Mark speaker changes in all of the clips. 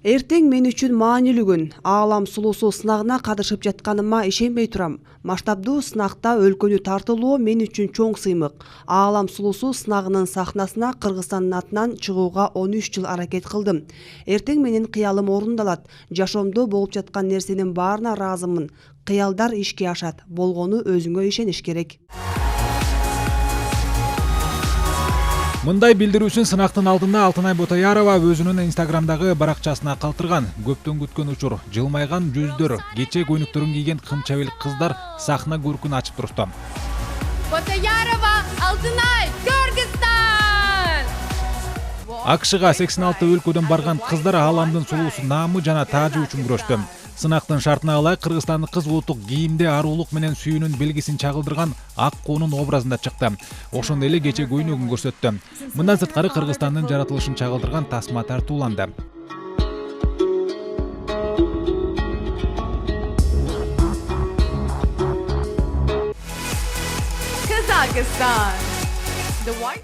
Speaker 1: Эртең мен үчүн маанилүү күн. Аалам сулуусу сынагына катышып жатканыма ишенбей турам. Масштабдуу сынакта өлкөнү тартылуу мен үчүн чоң сыймык. Аалам сулуусу сынагынын сахнасына Кыргызстандын атынан чыгууга 13 жыл аракет кылдым. Эртең менин кыялым орундалат. Жашоомдо болуп жаткан нерсенин баарына ыраазымын. Кыялдар ишке ашат. Болгону өзүңө ишениш керек.
Speaker 2: Мындай билдирүүсүн сынактын алдында Алтынай Ботаярова өзүнүн Инстаграмдагы баракчасына калтырган. Көптөн күткөн учур, жылмайган жүздөр, кече көйнөктөрүн кийген кымчабел кыздар сахна көркүн ачып турушту.
Speaker 3: Ботаярова, Алтынай, Кыргызстан!
Speaker 2: АКШга 86 өлкөдөн барган кыздар ааламдын сулуусу наамы жана таажы үчүн күрөштү. Сынактын шартына ылай кыргызстандык кыз улуттук кийимде аруулук менен сүйүүнүн белгисин чагылдырган ак куунун образында чыкты. Ошондой эле кече көйнөгүн көрсөттү. Мындан сырткары Кыргызстандын жаратылышын чагылдырган тасма тартууланды.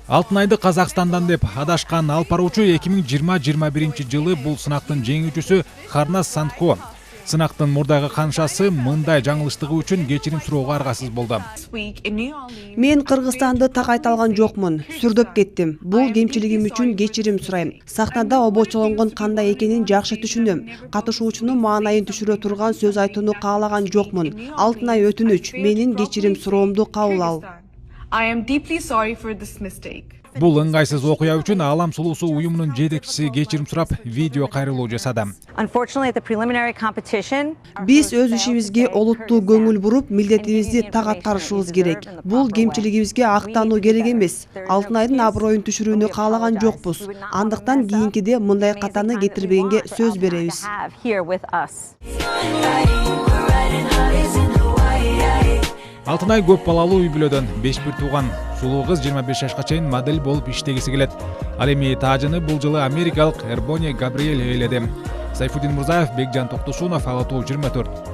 Speaker 2: Алтынайды Казакстандан деп адашкан алып баруучу 2020-21 жылы бул сынактын жеңүүчүсү Харнас Сандко. Сынактын мурдагы каншасы мындай жаңылыштыгы үчүн кечирим суроого аргасыз болду.
Speaker 1: Мен Кыргызстанды так айта алган жокмун. Сүрдөп кеттим. Бул кемчилигим үчүн кечирим сурайм. Сахнада обочолонгон кандай экенин жакшы түшүнөм. Катышуучунун маанайын түшүрө турган сөз айтууну каалаган жокмун. Алтынай, өтүнүч, менин кечирим суроомду кабыл ал.
Speaker 2: Бул ыңгайсыз окуя үчүн Аалам сулуусу уюмунун жетекчиси кечирим сурап, видео кайрылуу жасады.
Speaker 1: Биз өз ишибизге олуттуу көңүл буруп, милдетибизди так аткарышыбыз керек. Бул кемчилигибизге актануу керек эмес. Алтынайдын аброюн түшүрүүнү каалаган жокпуз. Андыктан кийинкиде мындай катаны кетирбегенге сөз беребиз.
Speaker 2: Алтынай көп балалуу үй бүлөдөн 5 бир тууган. Сулуу кыз 25 жашка чейин модель болуп иштегиси келет. Ал эми таажыны бул жылы америкалык Эрбони Габриэль ээледи. Сайфуддин Мурзаев, Бекжан Токтосунов, Ала Тоо 24.